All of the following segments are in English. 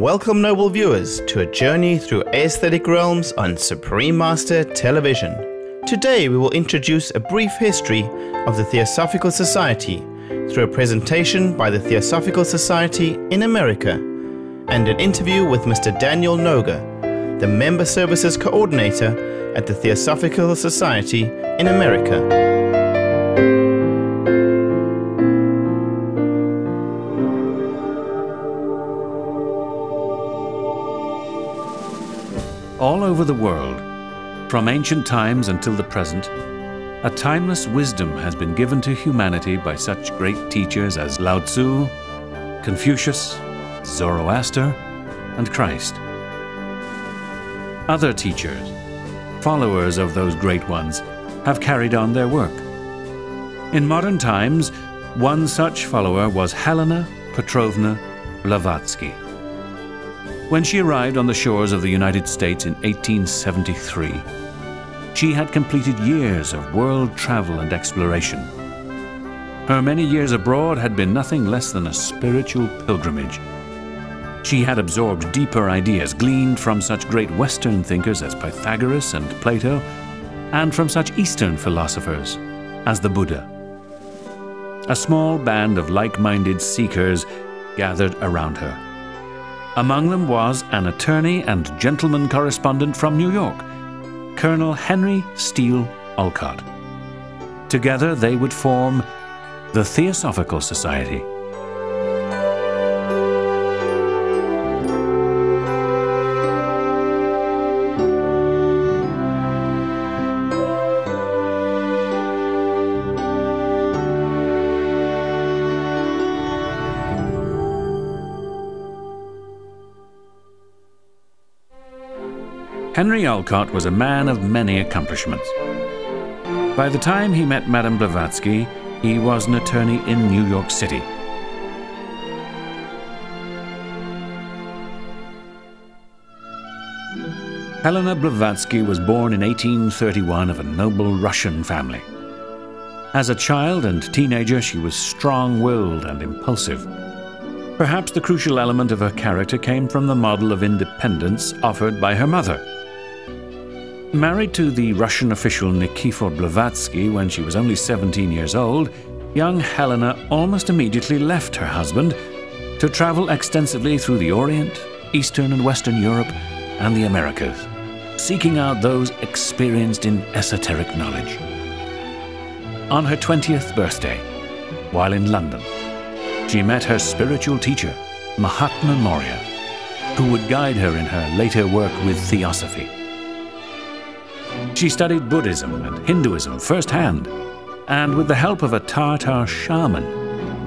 Welcome, noble viewers, to a journey through aesthetic realms on Supreme Master Television. Today we will introduce a brief history of the Theosophical Society through a presentation by the Theosophical Society in America and an interview with Mr. Daniel Noga, the Member Services Coordinator at the Theosophical Society in America. All over the world, from ancient times until the present, a timeless wisdom has been given to humanity by such great teachers as Lao Tzu, Confucius, Zoroaster, and Christ. Other teachers, followers of those great ones, have carried on their work. In modern times, one such follower was Helena Petrovna Blavatsky. When she arrived on the shores of the United States in 1873, she had completed years of world travel and exploration. Her many years abroad had been nothing less than a spiritual pilgrimage. She had absorbed deeper ideas gleaned from such great Western thinkers as Pythagoras and Plato, and from such Eastern philosophers as the Buddha. A small band of like-minded seekers gathered around her. Among them was an attorney and gentleman correspondent from New York, Colonel Henry Steele Olcott. Together they would form the Theosophical Society. Henry Olcott was a man of many accomplishments. By the time he met Madame Blavatsky, he was an attorney in New York City. Helena Blavatsky was born in 1831 of a noble Russian family. As a child and teenager, she was strong-willed and impulsive. Perhaps the crucial element of her character came from the model of independence offered by her mother. Married to the Russian official Nikifor Blavatsky when she was only 17 years old, young Helena almost immediately left her husband to travel extensively through the Orient, Eastern and Western Europe, and the Americas, seeking out those experienced in esoteric knowledge. On her 20th birthday, while in London, she met her spiritual teacher, Mahatma Maurya, who would guide her in her later work with Theosophy. She studied Buddhism and Hinduism firsthand, and with the help of a Tartar shaman,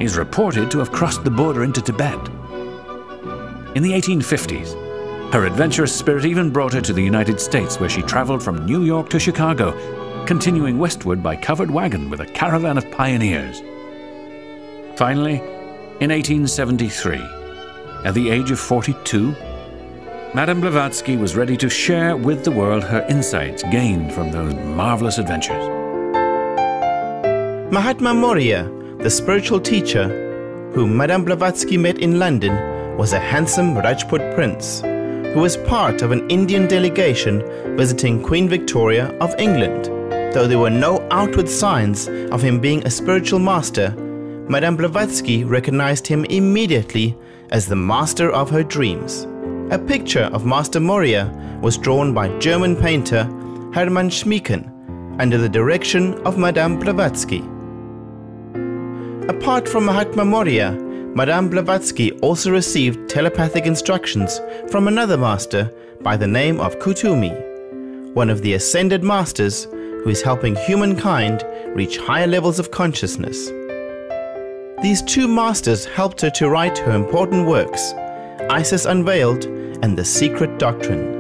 is reported to have crossed the border into Tibet. In the 1850s, her adventurous spirit even brought her to the United States, where she traveled from New York to Chicago, continuing westward by covered wagon with a caravan of pioneers. Finally, in 1873, at the age of 42, Madame Blavatsky was ready to share with the world her insights gained from those marvelous adventures. Mahatma Maurya, the spiritual teacher, whom Madame Blavatsky met in London, was a handsome Rajput prince who was part of an Indian delegation visiting Queen Victoria of England. Though there were no outward signs of him being a spiritual master, Madame Blavatsky recognized him immediately as the master of her dreams. A picture of Master Maurya was drawn by German painter Hermann Schmieken under the direction of Madame Blavatsky. Apart from Mahatma Maurya, Madame Blavatsky also received telepathic instructions from another master by the name of Kutumi, one of the ascended masters who is helping humankind reach higher levels of consciousness. These two masters helped her to write her important works, Isis Unveiled and The Secret Doctrine.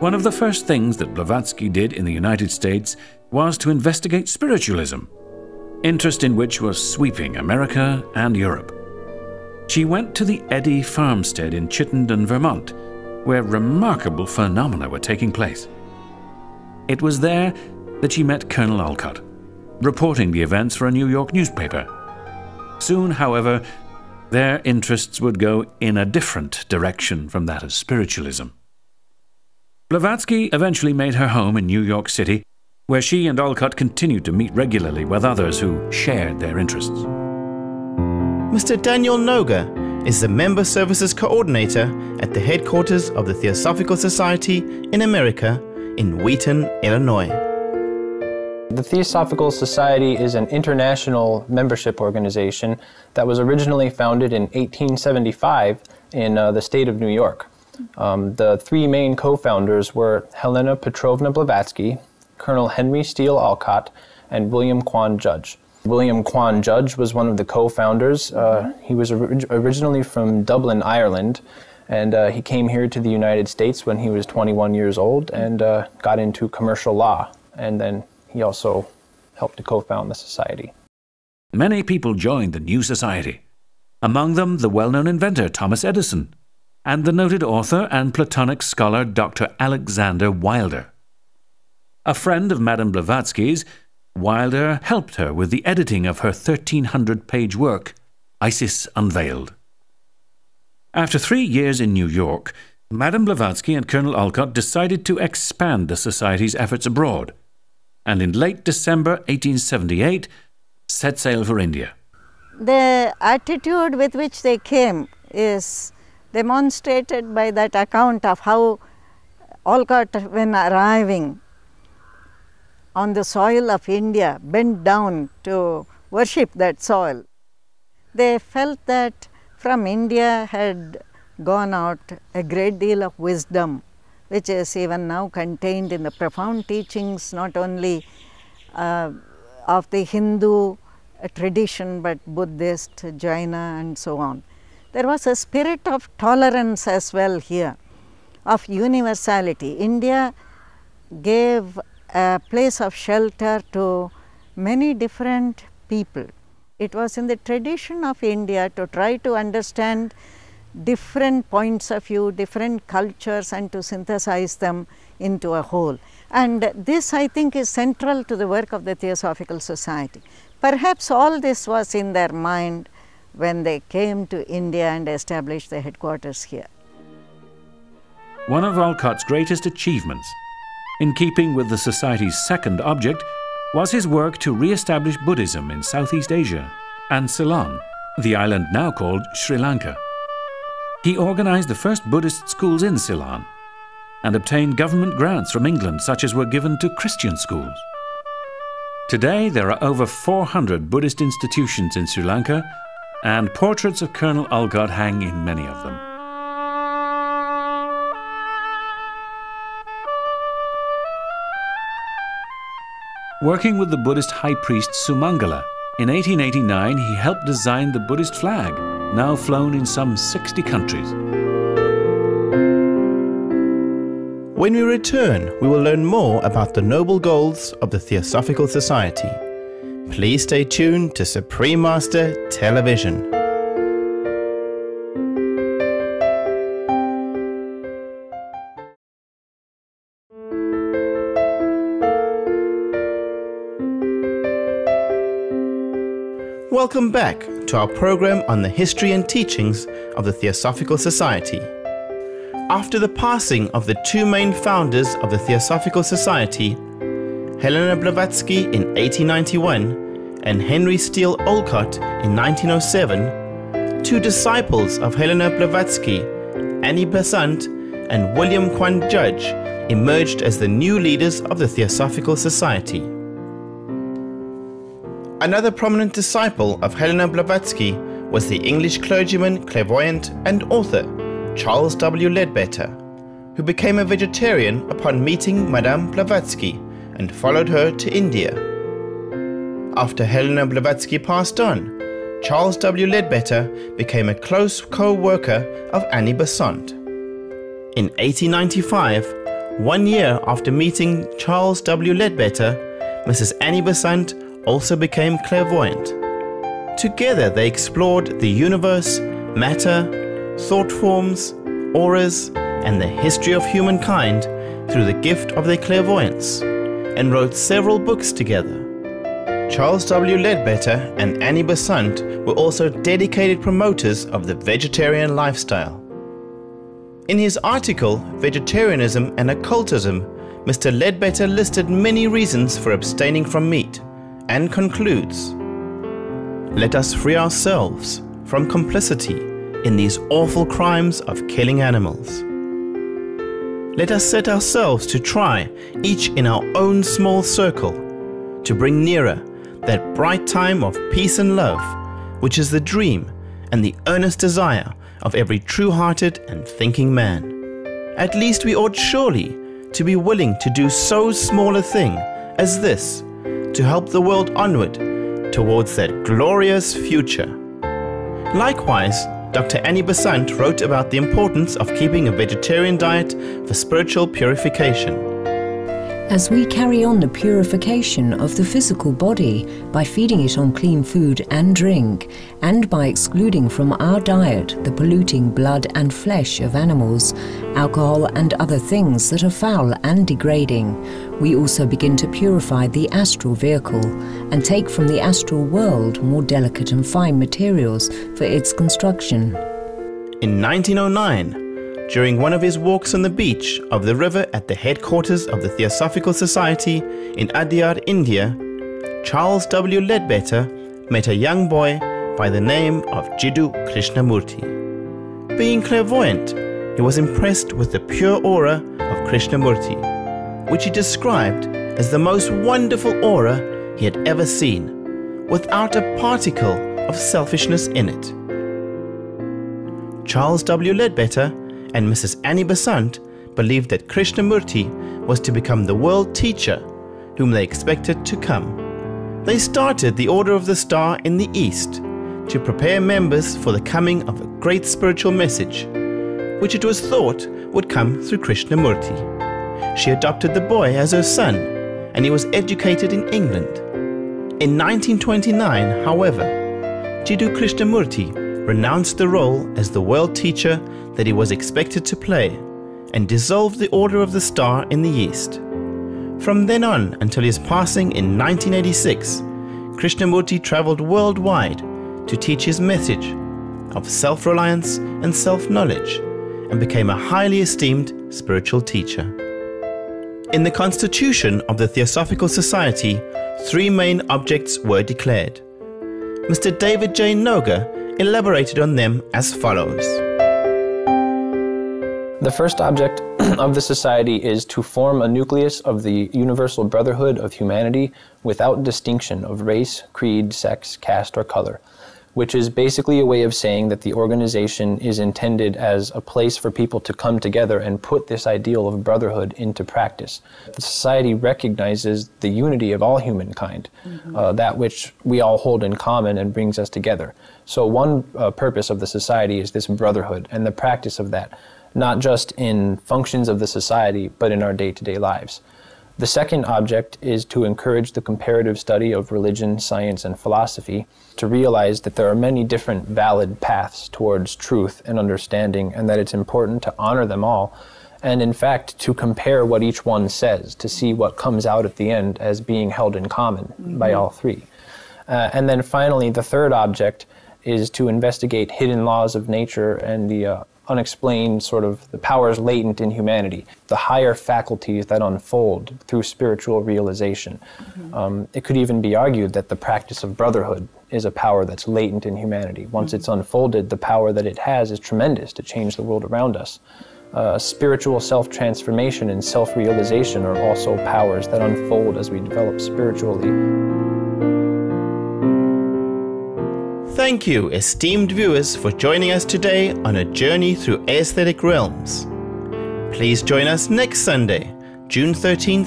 One of the first things that Blavatsky did in the United States was to investigate spiritualism, interest in which was sweeping America and Europe. She went to the Eddy farmstead in Chittenden, Vermont, where remarkable phenomena were taking place. It was there that she met Colonel Olcott, reporting the events for a New York newspaper. Soon, however, Their interests would go in a different direction from that of spiritualism. Blavatsky eventually made her home in New York City, where she and Olcott continued to meet regularly with others who shared their interests. Mr. Daniel Noga is the Member Services Coordinator at the headquarters of the Theosophical Society in America in Wheaton, Illinois. The Theosophical Society is an international membership organization that was originally founded in 1875 in the state of New York. The three main co-founders were Helena Petrovna Blavatsky, Colonel Henry Steele Olcott, and William Quan Judge. William Quan Judge was one of the co-founders. He was originally from Dublin, Ireland, and he came here to the United States when he was 21 years old and got into commercial law, and then he also helped to co-found the society. Many people joined the new society, among them the well-known inventor Thomas Edison and the noted author and Platonic scholar Dr. Alexander Wilder. A friend of Madame Blavatsky's, Wilder helped her with the editing of her 1,300-page work, Isis Unveiled. After 3 years in New York, Madame Blavatsky and Colonel Olcott decided to expand the Society's efforts abroad, and in late December 1878 set sail for India. The attitude with which they came is demonstrated by that account of how Olcott, when arriving on the soil of India, bent down to worship that soil. They felt that from India had gone out a great deal of wisdom, which is even now contained in the profound teachings not only of the Hindu tradition but Buddhist, Jaina and so on. There was a spirit of tolerance as well here, of universality. India gave a place of shelter to many different people. It was in the tradition of India to try to understand different points of view, different cultures, and to synthesize them into a whole. And this, I think, is central to the work of the Theosophical Society. Perhaps all this was in their mind when they came to India and established their headquarters here. One of Olcott's greatest achievements, in keeping with the Society's second object, was his work to re-establish Buddhism in Southeast Asia and Ceylon, the island now called Sri Lanka. He organized the first Buddhist schools in Ceylon and obtained government grants from England such as were given to Christian schools. Today there are over 400 Buddhist institutions in Sri Lanka, and portraits of Colonel Olcott hang in many of them. Working with the Buddhist high priest Sumangala, in 1889 he helped design the Buddhist flag, now flown in some 60 countries. When we return, we will learn more about the noble goals of the Theosophical Society. Please stay tuned to Supreme Master Television. Welcome back to our program on the history and teachings of the Theosophical Society. After the passing of the two main founders of the Theosophical Society, Helena Blavatsky in 1891 and Henry Steele Olcott in 1907, two disciples of Helena Blavatsky, Annie Besant and William Quan Judge, emerged as the new leaders of the Theosophical Society. Another prominent disciple of Helena Blavatsky was the English clergyman, clairvoyant and author Charles W. Leadbetter, who became a vegetarian upon meeting Madame Blavatsky and followed her to India. After Helena Blavatsky passed on, Charles W. Leadbetter became a close co-worker of Annie Besant. In 1895, 1 year after meeting Charles W. Leadbetter, Mrs. Annie Besant also became clairvoyant. Together they explored the universe, matter, thought forms, auras, and the history of humankind through the gift of their clairvoyance, and wrote several books together. Charles W. Ledbetter and Annie Besant were also dedicated promoters of the vegetarian lifestyle. In his article, Vegetarianism and Occultism, Mr. Ledbetter listed many reasons for abstaining from meat and concludes, "Let us free ourselves from complicity in these awful crimes of killing animals. Let us set ourselves to try, each in our own small circle, to bring nearer that bright time of peace and love, which is the dream and the earnest desire of every true-hearted and thinking man. At least we ought surely to be willing to do so small a thing as this, to help the world onward towards that glorious future." Likewise, Dr. Annie Besant wrote about the importance of keeping a vegetarian diet for spiritual purification. As we carry on the purification of the physical body by feeding it on clean food and drink, and by excluding from our diet the polluting blood and flesh of animals, alcohol and other things that are foul and degrading, we also begin to purify the astral vehicle and take from the astral world more delicate and fine materials for its construction. In 1909, during one of his walks on the beach of the river at the headquarters of the Theosophical Society in Adyar, India, Charles W. Ledbetter met a young boy by the name of Jiddu Krishnamurti. Being clairvoyant, he was impressed with the pure aura of Krishnamurti, which he described as the most wonderful aura he had ever seen, without a particle of selfishness in it. Charles W. Ledbetter and Mrs. Annie Besant believed that Krishnamurti was to become the world teacher whom they expected to come. They started the Order of the Star in the East to prepare members for the coming of a great spiritual message, which it was thought would come through Krishnamurti. She adopted the boy as her son, and he was educated in England. In 1929, however, Jiddu Krishnamurti renounced the role as the world teacher that he was expected to play and dissolved the Order of the Star in the East. From then on until his passing in 1986, Krishnamurti traveled worldwide to teach his message of self-reliance and self-knowledge and became a highly esteemed spiritual teacher. In the Constitution of the Theosophical Society, 3 main objects were declared. Mr. David J. Noga elaborated on them as follows. The first object of the society is to form a nucleus of the universal brotherhood of humanity without distinction of race, creed, sex, caste, or color, which is basically a way of saying that the organization is intended as a place for people to come together and put this ideal of brotherhood into practice. The society recognizes the unity of all humankind, that which we all hold in common and brings us together. So one purpose of the society is this brotherhood and the practice of that, not just in functions of the society, but in our day-to-day lives. The second object is to encourage the comparative study of religion, science, and philosophy, to realize that there are many different valid paths towards truth and understanding, and that it's important to honor them all, and in fact to compare what each one says, to see what comes out at the end as being held in common by all 3. And then finally, the third object is to investigate hidden laws of nature and the unexplained sort of the powers latent in humanity, the higher faculties that unfold through spiritual realization. It could even be argued that the practice of brotherhood is a power that's latent in humanity. Once it's unfolded, the power that it has is tremendous to change the world around us. Spiritual self-transformation and self-realization are also powers that unfold as we develop spiritually. Thank you, esteemed viewers, for joining us today on a journey through aesthetic realms. Please join us next Sunday, June 13th,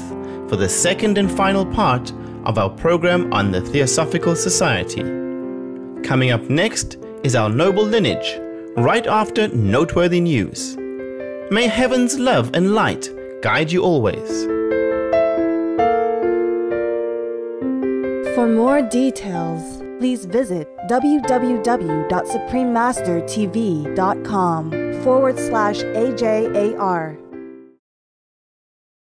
for the second and final part of our program on the Theosophical Society. Coming up next is our noble lineage, right after noteworthy news. May heaven's love and light guide you always. For more details, please visit www.suprememastertv.com/AJAR.